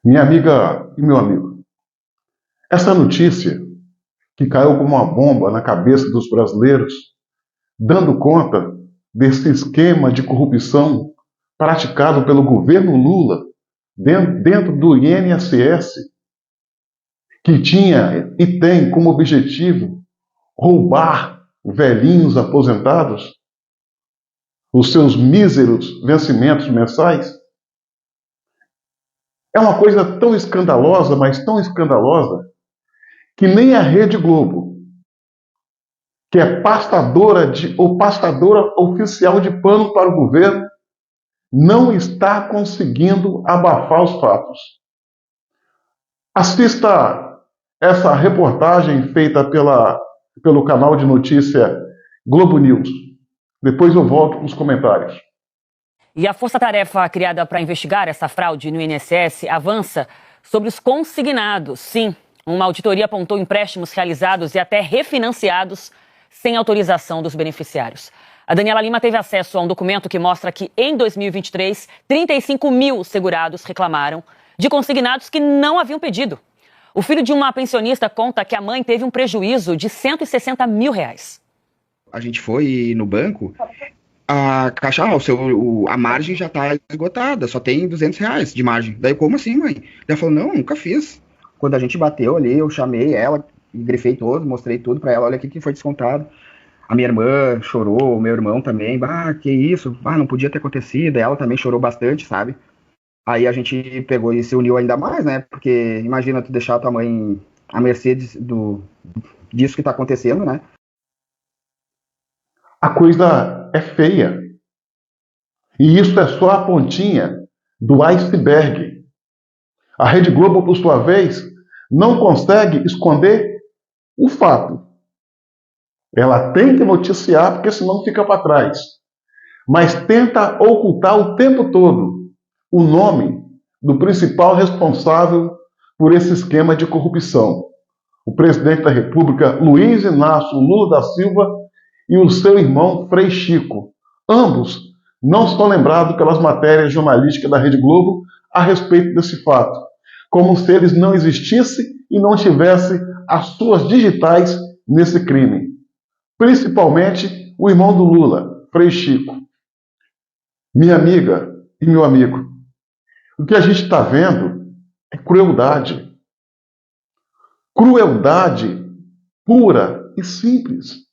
Minha amiga e meu amigo, essa notícia que caiu como uma bomba na cabeça dos brasileiros, dando conta desse esquema de corrupção praticado pelo governo Lula dentro do INSS, que tinha e tem como objetivo roubar velhinhos aposentados os seus míseros vencimentos mensais, é uma coisa tão escandalosa, mas tão escandalosa, que nem a Rede Globo, que é pastadora oficial de pano para o governo, não está conseguindo abafar os fatos. Assista essa reportagem feita pelo canal de notícia Globo News. Depois eu volto com os comentários. E a força-tarefa criada para investigar essa fraude no INSS avança sobre os consignados. Sim, uma auditoria apontou empréstimos realizados e até refinanciados sem autorização dos beneficiários. A Daniela Lima teve acesso a um documento que mostra que, em 2023, 35 mil segurados reclamaram de consignados que não haviam pedido. O filho de uma pensionista conta que a mãe teve um prejuízo de R$ 160 mil. A gente foi no banco, a caixa, a margem já tá esgotada, só tem R$ 200 de margem. Daí, como assim, mãe? Ela falou, não, nunca fiz. Quando a gente bateu ali, eu chamei ela, grifei todo, mostrei tudo pra ela, olha aqui que foi descontado. A minha irmã chorou, o meu irmão também, que isso, não podia ter acontecido, ela também chorou bastante, sabe? Aí a gente pegou e se uniu ainda mais, né? Porque imagina tu deixar a tua mãe à mercê disso que tá acontecendo, né? A coisa é feia. E isso é só a pontinha do iceberg. A Rede Globo, por sua vez, não consegue esconder o fato. Ela tem que noticiar, porque senão fica para trás. Mas tenta ocultar o tempo todo o nome do principal responsável por esse esquema de corrupção. O presidente da República, Luiz Inácio Lula da Silva, e o seu irmão Frei Chico. Ambos não são lembrados pelas matérias jornalísticas da Rede Globo a respeito desse fato, como se eles não existissem e não tivessem as suas digitais nesse crime. Principalmente o irmão do Lula, Frei Chico. Minha amiga e meu amigo, o que a gente está vendo é crueldade. Crueldade pura e simples.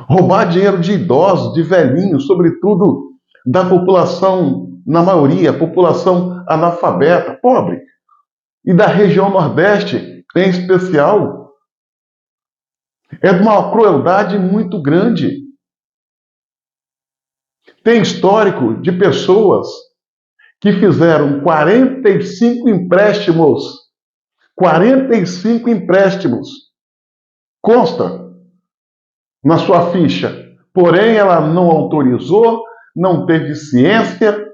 Roubar dinheiro de idosos, de velhinhos, sobretudo da população, na maioria, população analfabeta, pobre, e da região Nordeste em especial, é de uma crueldade muito grande. Tem histórico de pessoas que fizeram 45 empréstimos. 45 empréstimos. Consta na sua ficha. Porém, ela não autorizou, não teve ciência.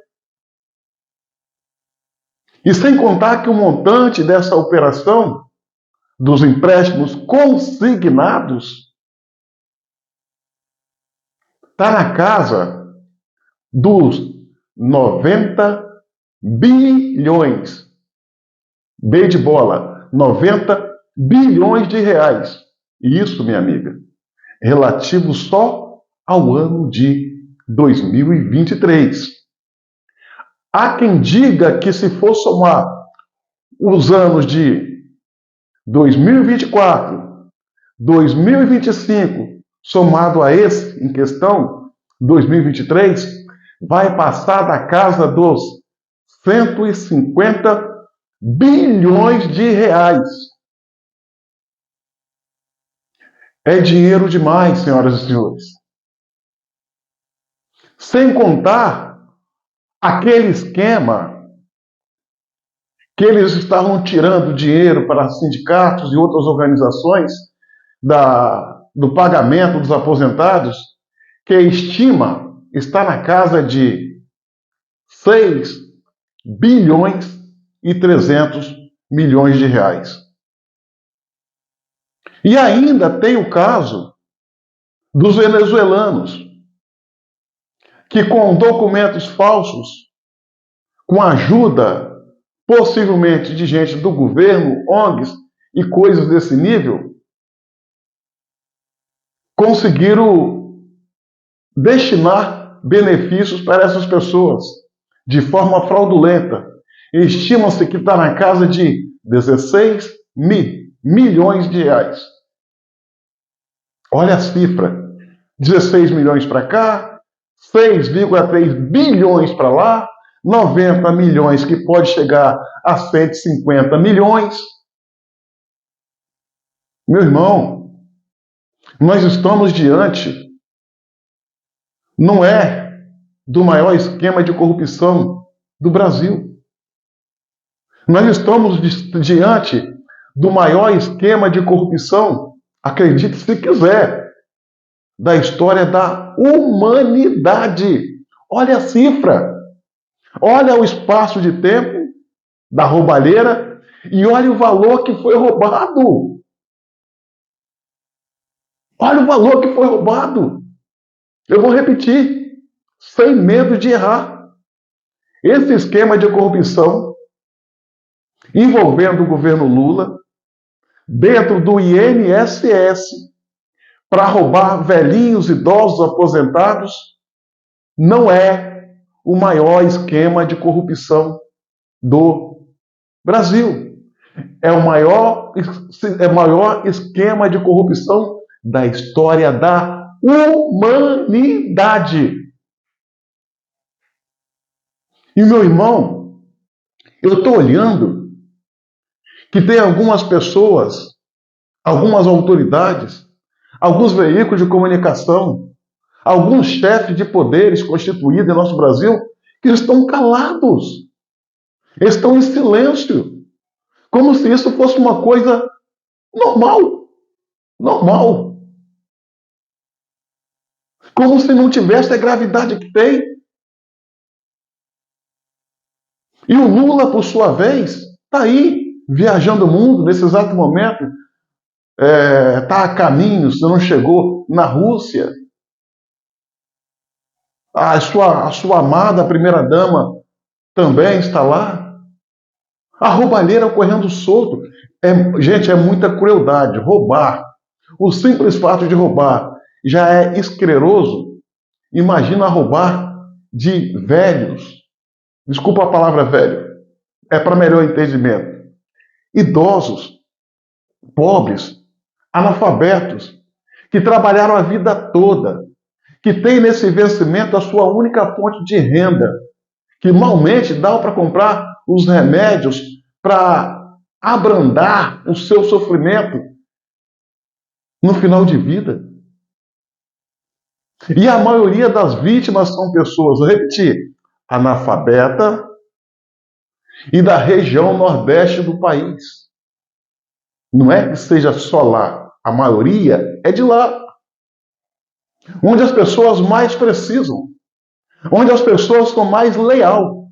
E sem contar que o montante dessa operação, dos empréstimos consignados, está na casa dos 90 bilhões. B de bola, 90 bilhões de reais. E isso, minha amiga, relativo só ao ano de 2023. Há quem diga que se for somar os anos de 2024, 2025, somado a esse em questão, 2023, vai passar da casa dos 150 bilhões de reais. É dinheiro demais, senhoras e senhores. Sem contar aquele esquema que eles estavam tirando dinheiro para sindicatos e outras organizações do pagamento dos aposentados, que estima está na casa de 6 bilhões e 300 milhões de reais. E ainda tem o caso dos venezuelanos, que com documentos falsos, com a ajuda possivelmente de gente do governo, ONGs e coisas desse nível, conseguiram destinar benefícios para essas pessoas de forma fraudulenta. Estima-se que está na casa de 16 milhões de reais. Olha a cifra. 16 milhões para cá, 6,3 bilhões para lá, 90 milhões que pode chegar a 150 milhões. Meu irmão, nós estamos diante, não é do maior esquema de corrupção do Brasil. Nós estamos diante do maior esquema de corrupção, acredite se quiser, da história da humanidade. Olha a cifra, olha o espaço de tempo da roubalheira e olha o valor que foi roubado. Olha o valor que foi roubado. Eu vou repetir, sem medo de errar. Esse esquema de corrupção envolvendo o governo Lula dentro do INSS para roubar velhinhos, idosos, aposentados, não é o maior esquema de corrupção do Brasil. É o maior esquema de corrupção da história da humanidade. E, meu irmão, eu estou olhando que tem algumas pessoas, algumas autoridades, alguns veículos de comunicação, alguns chefes de poderes constituídos em nosso Brasil que estão calados, estão em silêncio, como se isso fosse uma coisa normal, como se não tivesse a gravidade que tem. E o Lula, por sua vez, está aí, viajando o mundo, nesse exato momento, está a caminho, se não chegou, na Rússia. A sua amada primeira-dama também está lá. A roubalheira correndo solto. Gente, é muita crueldade. Roubar. O simples fato de roubar já é asqueroso. Imagina roubar de velhos. Desculpa a palavra velho. É para melhor entendimento. Idosos, pobres, analfabetos, que trabalharam a vida toda, que tem nesse vencimento a sua única fonte de renda, que malmente dá para comprar os remédios para abrandar o seu sofrimento no final de vida. E a maioria das vítimas são pessoas, vou repetir, analfabeta e da região nordeste do país. Não é que seja só lá, a maioria é de lá. Onde as pessoas mais precisam, onde as pessoas estão mais leal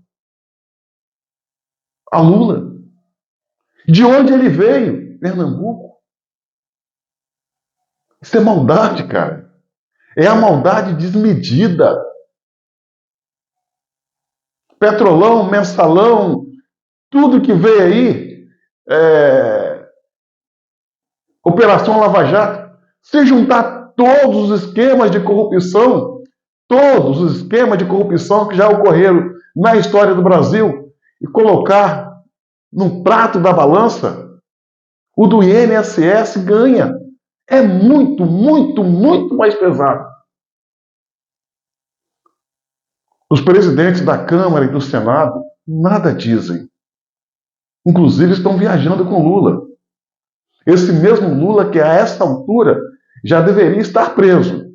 a Lula. De onde ele veio? Pernambuco. Isso é maldade, cara. É a maldade desmedida. Petrolão, mensalão, tudo que veio aí, Operação Lava Jato, se juntar todos os esquemas de corrupção, todos os esquemas de corrupção que já ocorreram na história do Brasil e colocar no prato da balança, o do INSS ganha. É muito, muito, muito mais pesado. Os presidentes da Câmara e do Senado nada dizem. Inclusive estão viajando com Lula. Esse mesmo Lula que a essa altura já deveria estar preso.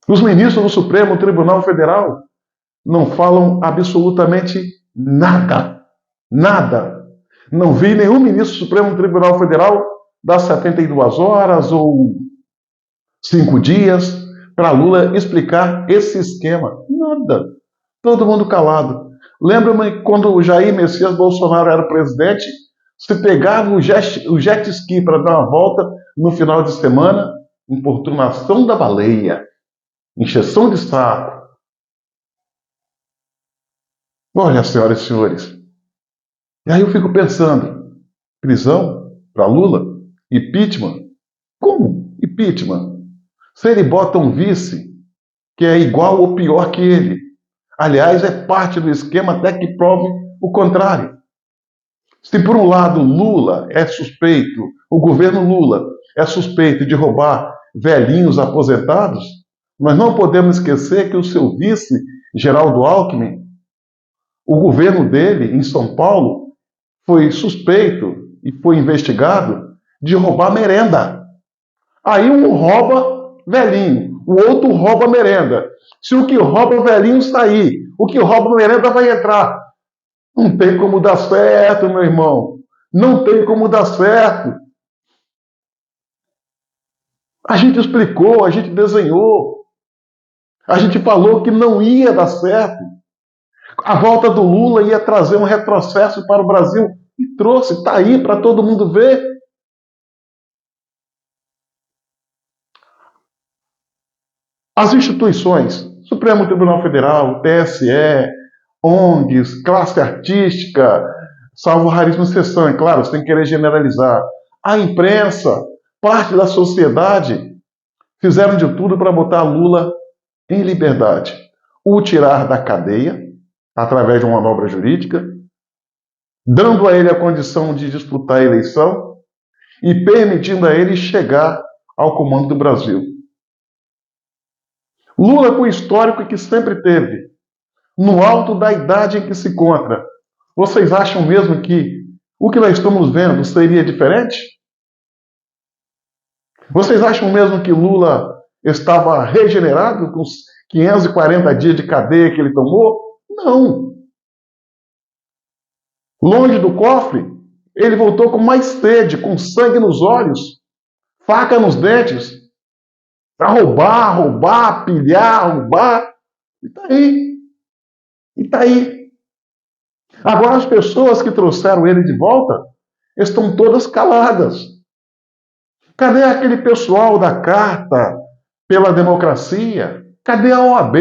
Os ministros do Supremo Tribunal Federal não falam absolutamente nada. Nada. Não vi nenhum ministro do Supremo Tribunal Federal dar 72 horas ou 5 dias para Lula explicar esse esquema. Nada. Todo mundo calado. Lembra-me quando o Jair Messias Bolsonaro era presidente, se pegava o jet ski para dar uma volta no final de semana, importunação da baleia, encheção de saco. Olha, senhoras e senhores. E aí eu fico pensando, prisão para Lula? Impeachment? Como impeachment? Se ele bota um vice que é igual ou pior que ele. Aliás, é parte do esquema até que prove o contrário. Se por um lado Lula é suspeito, o governo Lula é suspeito de roubar velhinhos aposentados, nós não podemos esquecer que o seu vice, Geraldo Alckmin, o governo dele em São Paulo foi suspeito e foi investigado de roubar merenda. Aí um rouba velhinho, o outro rouba merenda. Se o que rouba velhinho sair, o que rouba merenda vai entrar. Não tem como dar certo, meu irmão. Não tem como dar certo. A gente explicou, a gente desenhou, a gente falou que não ia dar certo. A volta do Lula ia trazer um retrocesso para o Brasil e trouxe, está aí para todo mundo ver. As instituições, Supremo Tribunal Federal, TSE, ONGs, classe artística, salvo raríssima exceção, é claro, sem querer generalizar, a imprensa, parte da sociedade, fizeram de tudo para botar Lula em liberdade. O tirar da cadeia, através de uma manobra jurídica, dando a ele a condição de disputar a eleição e permitindo a ele chegar ao comando do Brasil. Lula, com o histórico que sempre teve, no alto da idade em que se encontra, vocês acham mesmo que o que nós estamos vendo seria diferente? Vocês acham mesmo que Lula estava regenerado com os 540 dias de cadeia que ele tomou? Não. Longe do cofre, ele voltou com mais sede, com sangue nos olhos, faca nos dentes, para roubar, pilhar, roubar. E está aí. E está aí. Agora as pessoas que trouxeram ele de volta estão todas caladas. Cadê aquele pessoal da Carta pela Democracia? Cadê a OAB?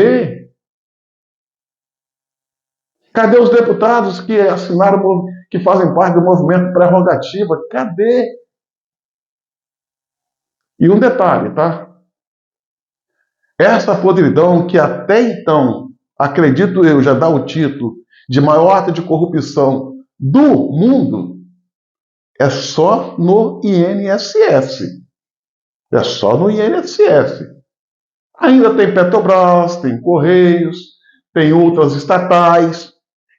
Cadê os deputados que assinaram, que fazem parte do movimento Prerrogativa? Cadê? E um detalhe, tá? Essa podridão que até então, acredito eu, já dá o título de maior ato de corrupção do mundo, é só no INSS. É só no INSS. Ainda tem Petrobras, tem Correios, tem outras estatais,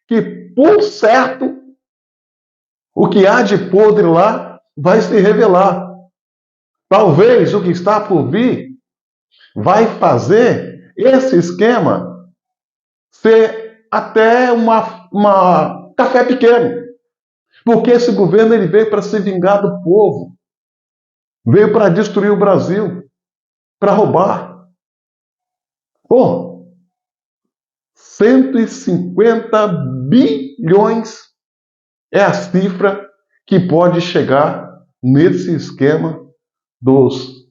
que, por certo, o que há de podre lá vai se revelar. Talvez o que está por vir vai fazer esse esquema ser até uma café pequeno. Porque esse governo ele veio para se vingar do povo. Veio para destruir o Brasil. Para roubar. Pô, 150 bilhões é a cifra que pode chegar nesse esquema dos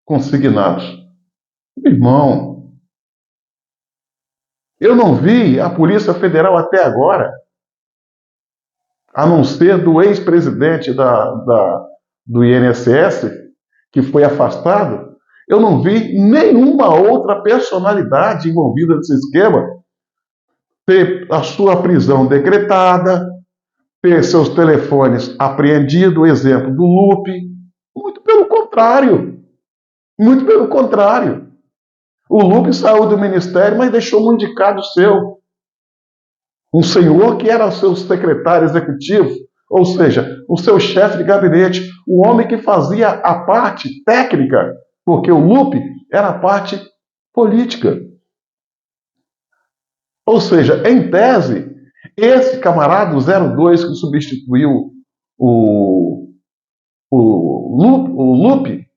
consignados. Irmão, eu não vi a Polícia Federal até agora, a não ser do ex-presidente do INSS, que foi afastado, eu não vi nenhuma outra personalidade envolvida nesse esquema ter a sua prisão decretada, ter seus telefones apreendidos, exemplo do Lupe. Muito pelo contrário. Muito pelo contrário. O Lupe saiu do ministério, mas deixou um indicado seu. Um senhor que era seu secretário executivo, ou seja, o seu chefe de gabinete, o homem que fazia a parte técnica, porque o Lupe era a parte política. Ou seja, em tese, esse camarada, o 02, que substituiu o Lupe,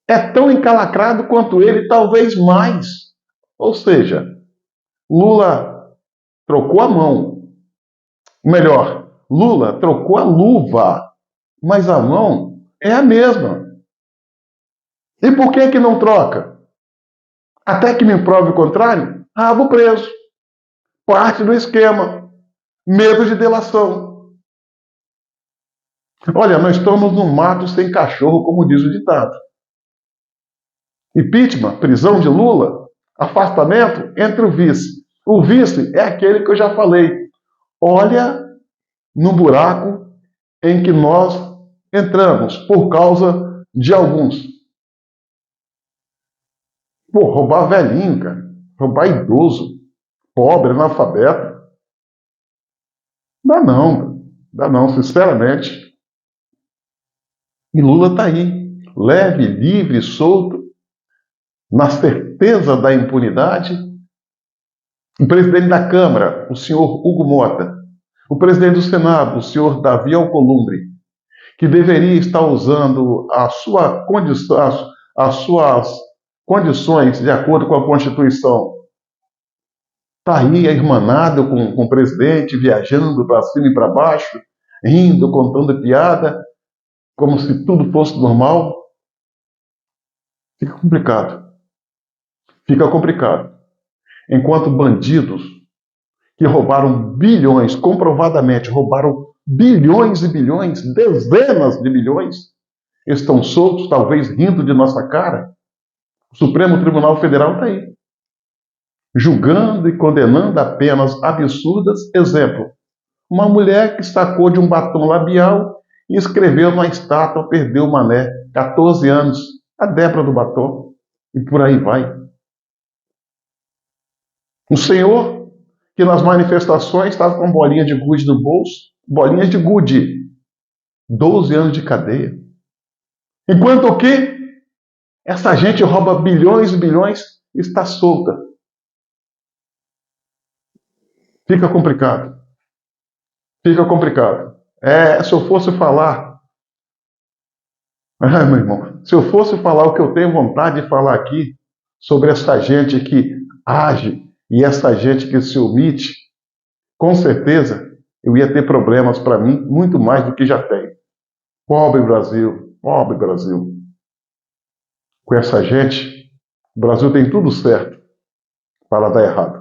é tão encalacrado quanto ele, talvez mais. Ou seja, Lula trocou a mão. Melhor, Lula trocou a luva, mas a mão é a mesma. E por que não troca? Até que me prove o contrário, rabo preso. Parte do esquema. Medo de delação. Olha, nós estamos num mato sem cachorro, como diz o ditado. Impeachment, prisão de Lula, afastamento entre o vice. O vice é aquele que eu já falei. Olha no buraco em que nós entramos por causa de alguns. Pô, roubar velhinho, cara. Roubar idoso, pobre, analfabeto. Dá não, sinceramente. E Lula está aí, leve, livre, solto, na certeza da impunidade. O presidente da Câmara, o senhor Hugo Mota, o presidente do Senado, o senhor Davi Alcolumbre, que deveria estar usando as suas condições de acordo com a Constituição, está aí irmanado com o presidente, viajando para cima e para baixo, rindo, contando piada, como se tudo fosse normal. Fica complicado. Fica complicado. Enquanto bandidos que roubaram bilhões, comprovadamente roubaram bilhões e bilhões, dezenas de bilhões, estão soltos, talvez rindo de nossa cara, o Supremo Tribunal Federal está aí, julgando e condenando apenas absurdas. Exemplo, uma mulher que sacou de um batom labial e escreveu numa estátua Perdeu o Mané, 14 anos, a Débora do batom, e por aí vai. Um senhor que nas manifestações estava com bolinha de gude no bolso, bolinhas de gude, 12 anos de cadeia. Enquanto o quê? Essa gente rouba bilhões e bilhões e está solta. Fica complicado. Fica complicado. Se eu fosse falar... meu irmão, se eu fosse falar o que eu tenho vontade de falar aqui sobre essa gente que age e essa gente que se omite, com certeza eu ia ter problemas para mim, muito mais do que já tenho. Pobre Brasil, pobre Brasil. Com essa gente, o Brasil tem tudo certo para dar errado.